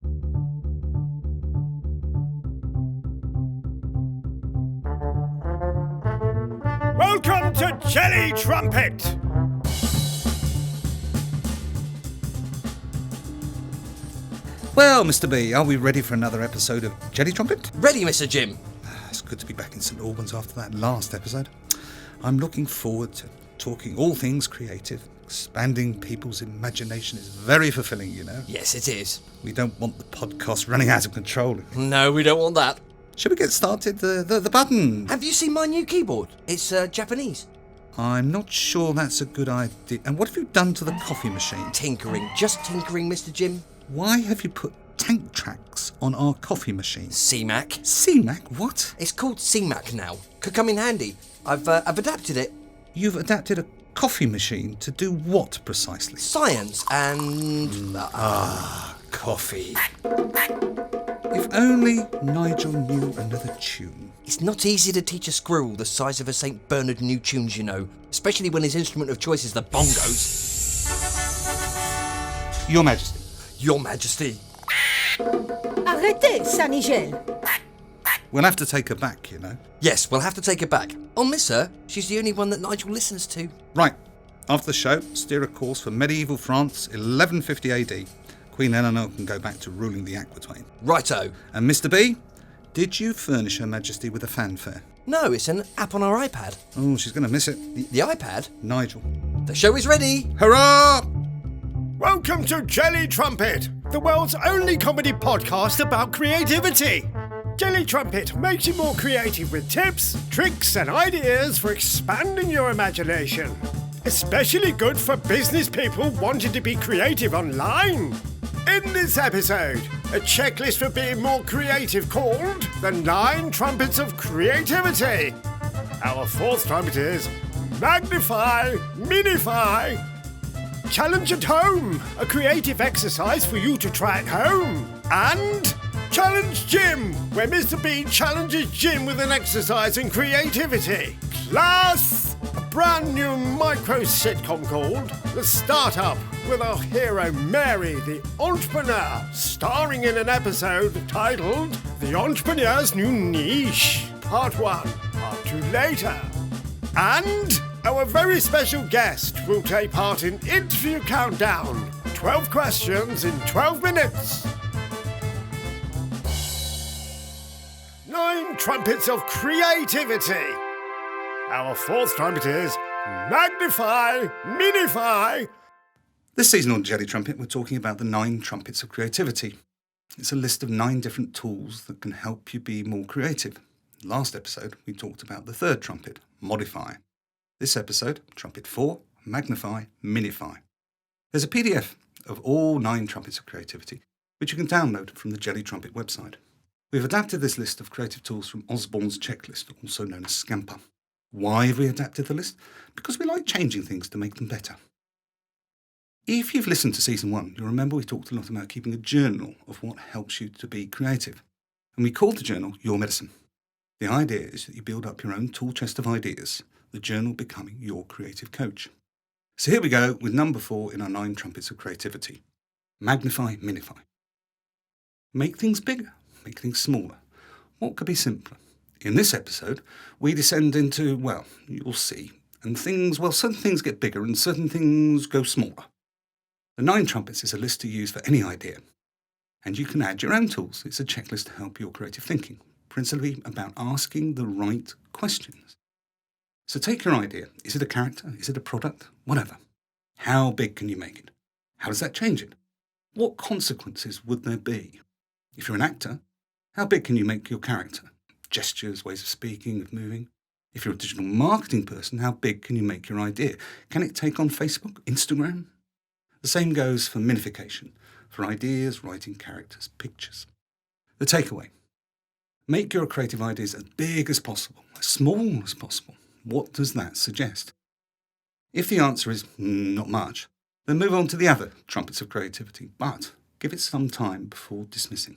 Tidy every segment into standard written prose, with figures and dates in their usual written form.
Welcome to Jelly Trumpet! Well, Mr. B, are we ready for another episode of Jelly Trumpet? Ready, Mr. Jim. It's good to be back in St. Albans after that last episode. I'm looking forward to talking all things creative. Expanding people's imagination is very fulfilling, you know. Yes, it is. We don't want the podcast running out of control. No, we don't want that. Should we get started? The button. Have you seen my new keyboard? It's Japanese. I'm not sure that's a good idea. And what have you done to the coffee machine? Tinkering. Just tinkering, Mr. Jim. Why have you put tank tracks on our coffee machine? CMAC. CMAC? What? It's called CMAC now. Could come in handy. I've adapted it. You've adapted a coffee machine to do what precisely? Science and... Coffee. If only Nigel knew another tune. It's not easy to teach a squirrel the size of a St. Bernard new tunes, you know. Especially when his instrument of choice is the bongos. Your Majesty. Your Majesty. Arrêtez ça, Nigel. We'll have to take her back, you know. Yes, we'll have to take her back. I'll miss her. She's the only one that Nigel listens to. Right. After the show, steer a course for medieval France, 1150 AD. Queen Eleanor can go back to ruling the Aquitaine. Righto. And Mr. B, did you furnish Her Majesty with a fanfare? No, it's an app on our iPad. Oh, she's going to miss it. The iPad? Nigel. The show is ready. Hurrah! Welcome to Jelly Trumpet, the world's only comedy podcast about creativity. Jelly Trumpet makes you more creative with tips, tricks and ideas for expanding your imagination. Especially good for business people wanting to be creative online. In this episode, a checklist for being more creative called the 9 Trumpets of Creativity. Our 4th trumpet is Magnify, Minify. Challenge at home, a creative exercise for you to try at home. And Challenge Jim, where Mr. B challenges Jim with an exercise in creativity. Plus, a brand new micro sitcom called The Startup, with our hero Mary, the entrepreneur, starring in an episode titled The Entrepreneur's New Niche, Part 1, Part 2 later. And our very special guest will take part in Interview Countdown, 12 questions in 12 minutes. 9 Trumpets of Creativity. Our 4th trumpet is Magnify, Minify. This season on Jelly Trumpet, we're talking about the 9 Trumpets of Creativity. It's a list of 9 different tools that can help you be more creative. Last episode, we talked about the 3rd trumpet, Modify. This episode, Trumpet 4, Magnify, Minify. There's a PDF of all 9 Trumpets of Creativity, which you can download from the Jelly Trumpet website. We've adapted this list of creative tools from Osborne's checklist, also known as Scamper. Why have we adapted the list? Because we like changing things to make them better. If you've listened to Season 1, you'll remember we talked a lot about keeping a journal of what helps you to be creative. And we called the journal Your Medicine. The idea is that you build up your own tool chest of ideas, the journal becoming your creative coach. So here we go with number 4 in our 9 Trumpets of Creativity. Magnify, Minify. Make things bigger, make things smaller. What could be simpler? In this episode, we descend into, well, you'll see, and certain things get bigger and certain things go smaller. The 9 Trumpets is a list to use for any idea. And you can add your own tools. It's a checklist to help your creative thinking, principally about asking the right questions. So take your idea. Is it a character? Is it a product? Whatever. How big can you make it? How does that change it? What consequences would there be? If you're an actor, how big can you make your character? Gestures, ways of speaking, of moving. If you're a digital marketing person, how big can you make your idea? Can it take on Facebook, Instagram? The same goes for minification, for ideas, writing characters, pictures. The takeaway. Make your creative ideas as big as possible, as small as possible. What does that suggest? If the answer is not much, then move on to the other Trumpets of Creativity, but give it some time before dismissing.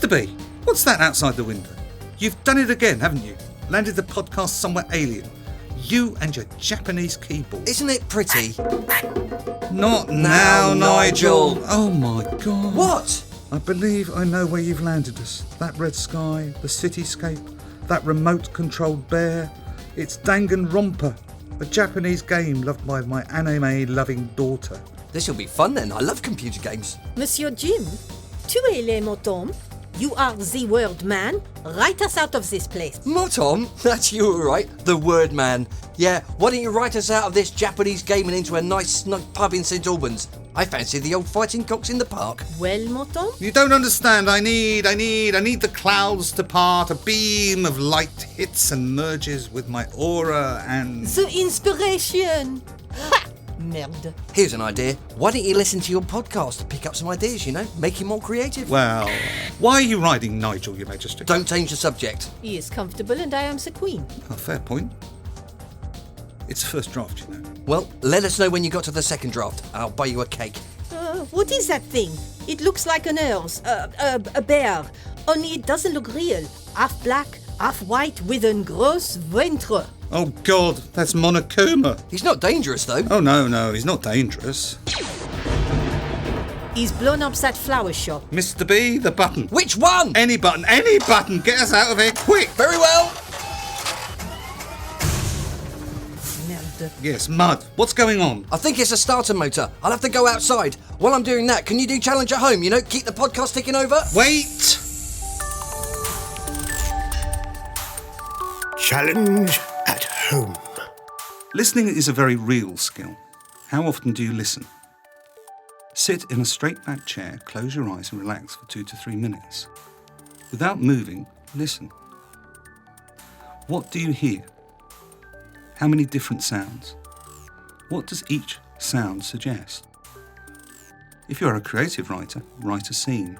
Mr. B, what's that outside the window? You've done it again, haven't you? Landed the podcast somewhere alien. You and your Japanese keyboard. Isn't it pretty? Not now, Nigel. Nigel. Oh my God. What? I believe I know where you've landed us. That red sky, the cityscape, that remote-controlled bear. It's Danganronpa, a Japanese game loved by my anime-loving daughter. This'll be fun then. I love computer games. Monsieur Jim, tu es le motom. You are the word man. Write us out of this place. Motom? That's you, all right. The word man. Yeah, why don't you write us out of this Japanese game and into a nice snug pub in St Albans? I fancy the old fighting cocks in the park. Well, motom? You don't understand. I need the clouds to part. A beam of light hits and merges with my aura and... The inspiration. Ha! Merde. Here's an idea. Why don't you listen to your podcast to pick up some ideas, make you more creative? Well, why are you riding Nigel, Your Majesty? Don't change the subject. He is comfortable and I am the queen. Oh, fair point. It's the first draft, you know. Well, let us know when you got to the second draft. I'll buy you a cake. What is that thing? It looks like an horse, a bear. Only it doesn't look real. Half black, half white with a gross ventre. Oh, God, that's Monokuma. He's not dangerous, though. Oh, no, he's not dangerous. He's blown up that flower shop. Mr. B, the button. Which one? Any button. Get us out of here, quick. Very well. Merde. Yes, mud. What's going on? I think it's a starter motor. I'll have to go outside. While I'm doing that, can you do challenge at home, keep the podcast ticking over? Wait. Challenge at home. Listening is a very real skill. How often do you listen? Sit in a straight-back chair, close your eyes and relax for 2 to 3 minutes. Without moving, listen. What do you hear? How many different sounds? What does each sound suggest? If you are a creative writer, write a scene.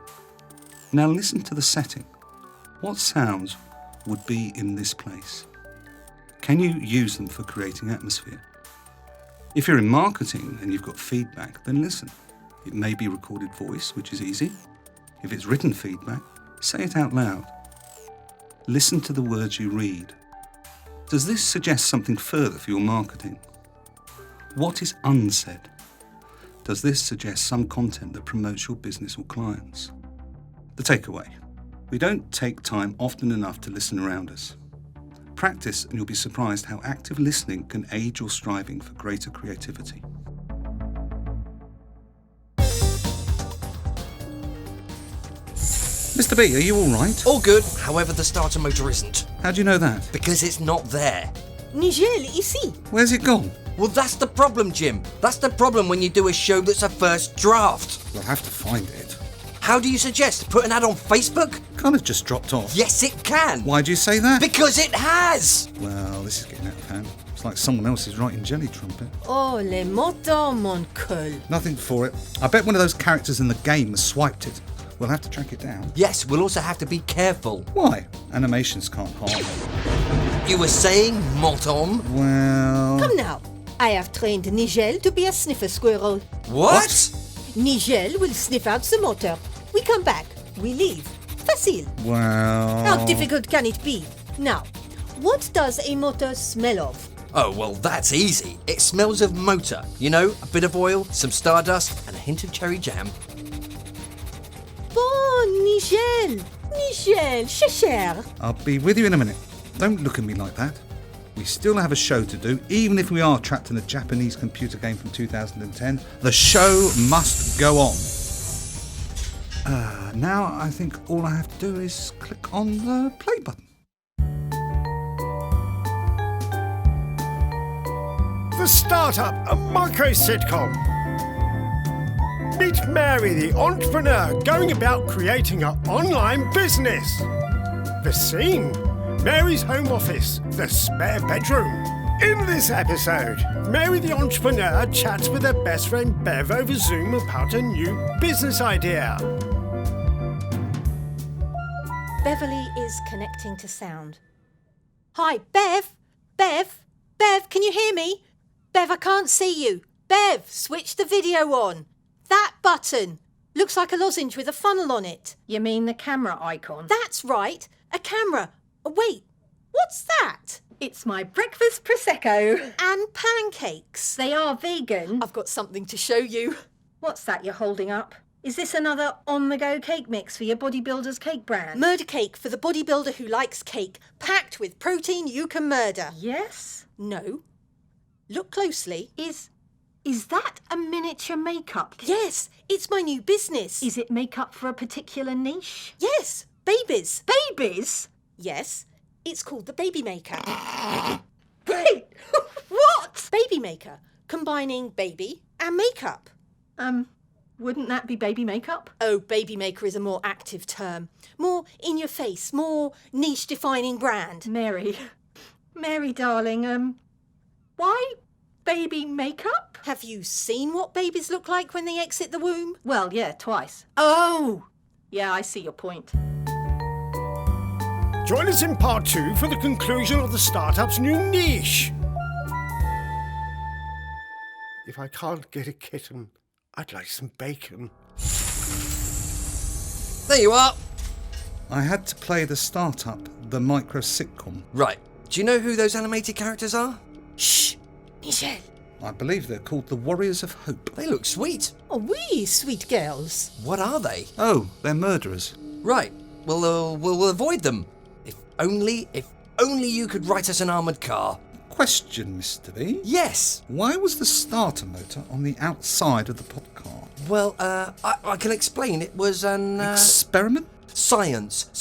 Now listen to the setting. What sounds would be in this place? Can you use them for creating atmosphere? If you're in marketing and you've got feedback, then listen. It may be recorded voice, which is easy. If it's written feedback, say it out loud. Listen to the words you read. Does this suggest something further for your marketing? What is unsaid? Does this suggest some content that promotes your business or clients? The takeaway. We don't take time often enough to listen around us. Practice and you'll be surprised how active listening can aid your striving for greater creativity. Mr. B, are you all right? All good. However, the starter motor isn't. How do you know that? Because it's not there. Nigel, ici. Where's it gone? Well, that's the problem, Jim. That's the problem when you do a show that's a first draft. We'll have to find it. How do you suggest? Put an ad on Facebook? Kind of just dropped off. Yes, it can. Why'd you say that? Because it has. Well, this is getting out of hand. It's like someone else is writing Jelly Trumpet. Oh, les motos, mon cul. Nothing for it. I bet one of those characters in the game has swiped it. We'll have to track it down. Yes, we'll also have to be careful. Why? Animations can't harm. You were saying, Motom? Well... Come now. I have trained Nigel to be a sniffer squirrel. What? Nigel will sniff out the motor. We come back. We leave. Facile. Well... How difficult can it be? Now, what does a motor smell of? Oh, well, that's easy. It smells of motor. A bit of oil, some stardust, and a hint of cherry jam. Bon, Nigel. Nigel, cher. I'll be with you in a minute. Don't look at me like that. We still have a show to do, even if we are trapped in a Japanese computer game from 2010. The show must go on. Now I think all I have to do is click on the play button. The Startup, a micro sitcom. Meet Mary, the entrepreneur, going about creating an online business. The scene, Mary's home office, the spare bedroom. In this episode, Mary the entrepreneur chats with her best friend Bev over Zoom about a new business idea. Beverly is connecting to sound. Hi, Bev? Bev, can you hear me? Bev, I can't see you. Bev, switch the video on. That button. Looks like a lozenge with a funnel on it. You mean the camera icon? That's right, a camera. Wait, what's that? It's my breakfast Prosecco. And pancakes. They are vegan. I've got something to show you. What's that you're holding up? Is this another on-the-go cake mix for your bodybuilder's cake brand? Murder cake for the bodybuilder who likes cake, packed with protein you can murder. Yes? No. Look closely. Is that a miniature makeup kit? Yes, it's my new business. Is it makeup for a particular niche? Yes, babies. Babies? Yes, it's called the Baby Maker. Wait, what? Baby Maker, combining baby and makeup. Wouldn't that be baby makeup? Oh, Baby Maker is a more active term. More in your face, more niche-defining brand. Mary, darling, why baby makeup? Have you seen what babies look like when they exit the womb? Well, yeah, twice. Oh! Yeah, I see your point. Join us in part 2 for the conclusion of the startup's new niche. If I can't get a kitten, I'd like some bacon. There you are. I had to play the startup, the micro sitcom. Right. Do you know who those animated characters are? Shh! Nigel! I believe they're called the Warriors of Hope. They look sweet. Oh, wee, sweet girls. What are they? Oh, they're murderers. Right. We'll avoid them. If only you could write us an armoured car. Question, Mr. B. Yes. Why was the starter motor on the outside of the pod car? Well, I can explain. It was an... Experiment? Science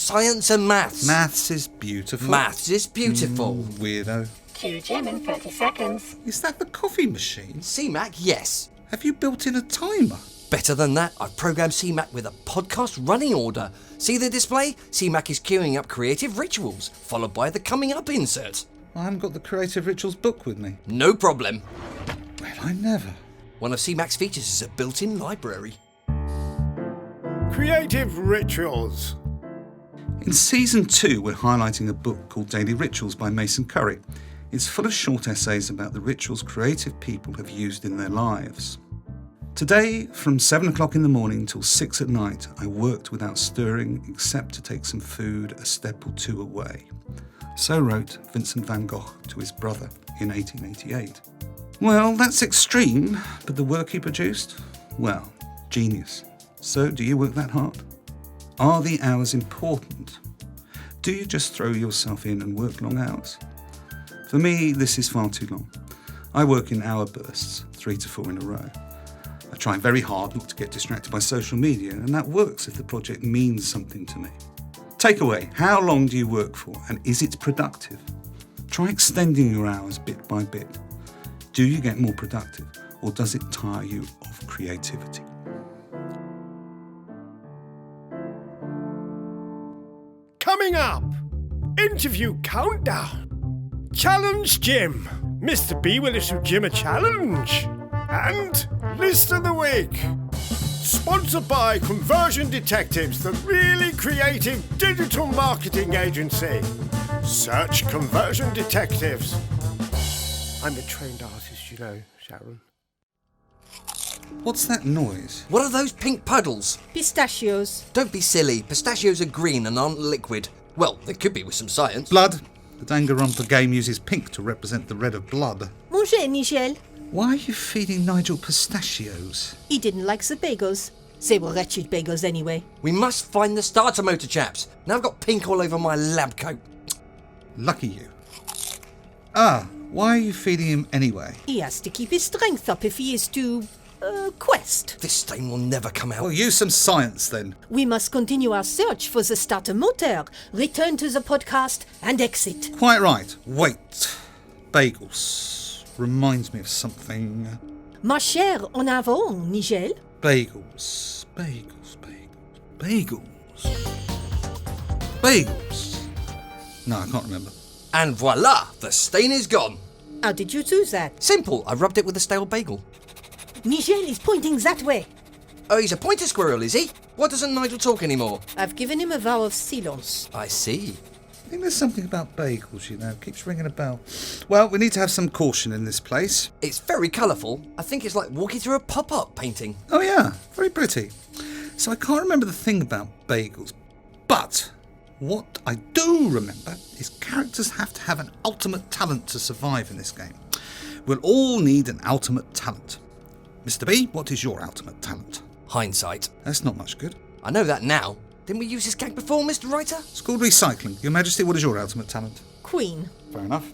and maths. Maths is beautiful. Maths is beautiful. Weirdo. Cue Jim in 30 seconds. Is that the coffee machine? CMAC, yes. Have you built in a timer? Better than that, I've programmed CMAC with a podcast running order. See the display? CMAC is queuing up creative rituals, followed by the coming up insert. I haven't got the Creative Rituals book with me. No problem. Well, I never. One of CMAC's features is a built-in library. Creative Rituals. In Season 2, we're highlighting a book called Daily Rituals by Mason Curry. It's full of short essays about the rituals creative people have used in their lives. Today, from 7 o'clock in the morning till 6 at night, I worked without stirring except to take some food a step or two away. So wrote Vincent van Gogh to his brother in 1888. Well, that's extreme, but the work he produced? Well, genius. So, do you work that hard? Are the hours important? Do you just throw yourself in and work long hours? For me, this is far too long. I work in hour bursts, 3 to 4 in a row. I try very hard not to get distracted by social media, and that works if the project means something to me. Takeaway, how long do you work for, and is it productive? Try extending your hours bit by bit. Do you get more productive, or does it tire you of creativity? Coming up, interview countdown. Challenge Jim. Mr. B will issue Jim a challenge. And list of the week. Sponsored by Conversion Detectives, the really creative digital marketing agency. Search Conversion Detectives. I'm a trained artist, you know, Sharon. What's that noise? What are those pink puddles? Pistachios. Don't be silly. Pistachios are green and aren't liquid. Well, they could be with some science. Blood. The Danganronpa game uses pink to represent the red of blood. Manger, Nigel. Why are you feeding Nigel pistachios? He didn't like the bagels. They were wretched bagels anyway. We must find the starter motor, chaps. Now I've got pink all over my lab coat. Lucky you. Why are you feeding him anyway? He has to keep his strength up if he is to, quest. This stain will never come out. Well, use some science then. We must continue our search for the starter motor, return to the podcast, and exit. Quite right. Wait. Bagels. Reminds me of something. Ma chère, en avant, Nigel. Bagels. No, I can't remember. And voila, the stain is gone. How did you do that? Simple, I rubbed it with a stale bagel. Nigel is pointing that way. Oh, he's a pointer squirrel, is he? Why doesn't Nigel talk anymore? I've given him a vow of silence. I see. I think there's something about bagels, you know. Keeps ringing a bell. Well, we need to have some caution in this place. It's very colourful. I think it's like walking through a pop-up painting. Oh yeah, very pretty. So I can't remember the thing about bagels, but what I do remember is characters have to have an ultimate talent to survive in this game. We'll all need an ultimate talent. Mr. B, what is your ultimate talent? Hindsight. That's not much good. I know that now. Didn't we use this gag before, Mr. Writer? It's called recycling. Your Majesty, what is your ultimate talent? Queen. Fair enough.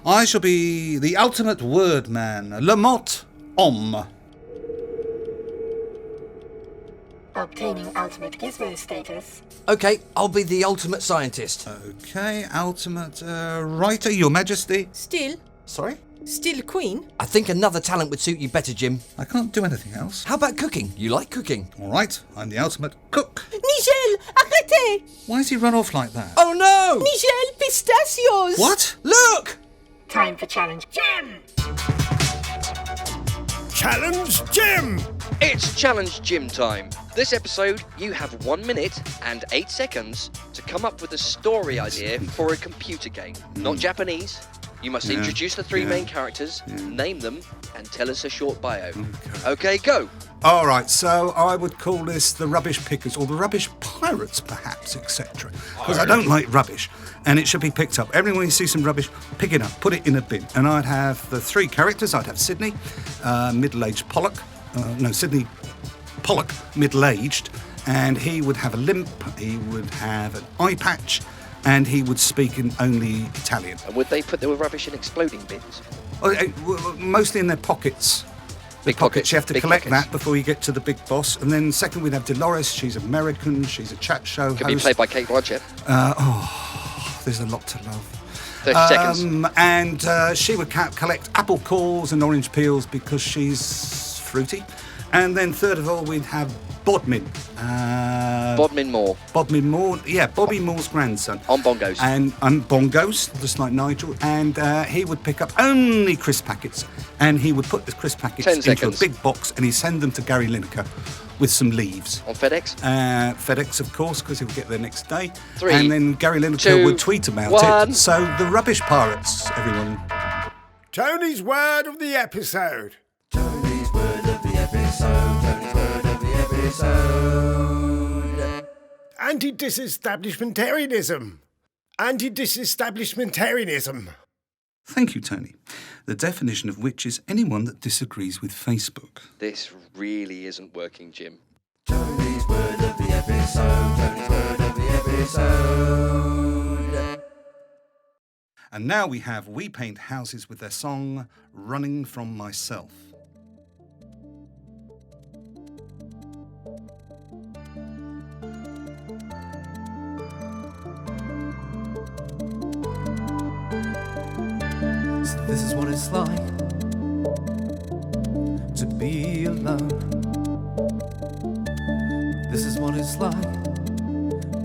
I shall be the ultimate word man, Le Mot Homme. Obtaining ultimate gizmo status. Okay, I'll be the ultimate scientist. Okay, ultimate writer, Your Majesty. Still Sorry? queen. I think another talent would suit you better, Jim. I can't do anything else. How about cooking? You like cooking? All right, I'm the ultimate cook. Nigel, arrêtez! Why does he run off like that? Oh no! Nigel, pistachios! What? Look! Time for challenge. Jim! Challenge Jim! It's Challenge Gym time. This episode, you have 1 minute and 8 seconds to come up with a story idea for a computer game. Not Japanese. You must introduce the three main characters, name them, and tell us a short bio. Okay, go. All right, so I would call this the Rubbish Pickers, or the Rubbish Pirates, perhaps, etc. Because I don't like rubbish, and it should be picked up. Everyone you see some rubbish, pick it up, put it in a bin. And I'd have the three characters. I'd have Sydney, middle-aged Pollock. Sydney Pollock, middle-aged, and he would have a limp, he would have an eye patch, and he would speak in only Italian. And would they put their rubbish in exploding bins? Mostly in their pockets. Big pockets. You have to big collect pockets. that before you get to the big boss. And then second, we'd have Dolores. She's American. She's a chat show Could host. be played by Kate Blanchett. There's a lot to love. 30 seconds. And she would collect apple cores and orange peels because she's fruity. And then third of all, we'd have Bodmin. Bodmin Moore. Bodmin Moore, yeah, Bobby Moore's grandson. On bongos. And bongos, just like Nigel. And he would pick up only crisp packets. And he would put the crisp packets 10 into seconds. a big box and he'd send them to Gary Lineker with some leaves. On FedEx. FedEx, of course, because he'll get there next day. 3, and then Gary Lineker 2, would tweet about 1. it. So the Rubbish Pirates, everyone. Tony's word of the episode. Tony's word of the episode. Tony's word of the episode. Anti-disestablishmentarianism. Anti-disestablishmentarianism. Thank you, Tony. The definition of which is anyone that disagrees with Facebook. This really isn't working, Jim. Tony's word of the episode. Tony's word of the episode. And now we have We Paint Houses with their song, Running From Myself. So this is what it's like to be alone. This is what it's like.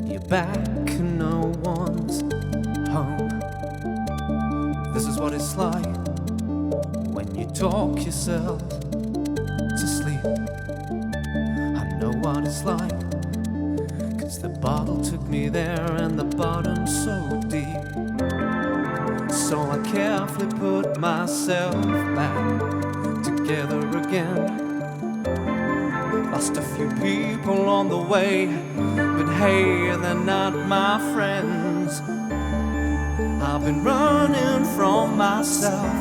You're back and no one's home. This is what it's like when you talk yourself to sleep. I know what it's like, 'cause the bottle took me there and the bottom's so deep. So I carefully put myself back together again. Lost a few people on the way, but hey, they're not my friends. I've been running from myself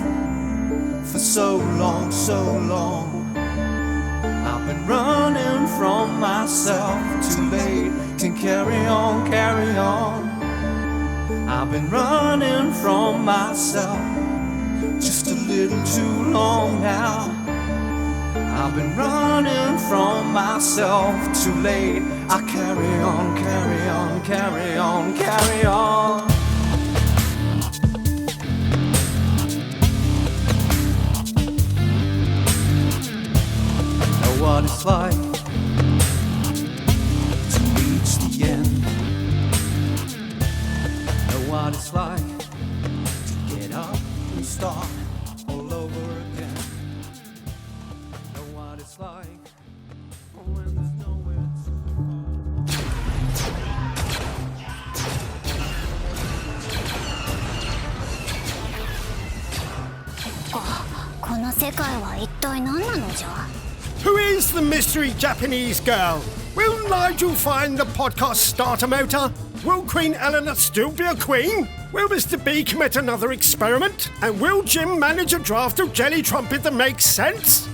for so long, so long. I've been running from myself, too late, can carry on, carry on. I've been running from myself just a little too long now. I've been running from myself too late. I carry on, carry on, carry on, carry on. I know what it's like to reach the end. What it's like to get up and start all over again. Know what it's like when there's nowhereこの世界は一体何なのじゃ。Who is the mystery Japanese girl? Will Nigel find the podcast starter motor? Will Queen Eleanor still be a queen? Will Mr. B commit another experiment? And will Jim manage a draft of Jelly Trumpet that makes sense?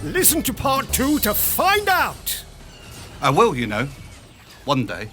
Listen to part 2 to find out! Well, one day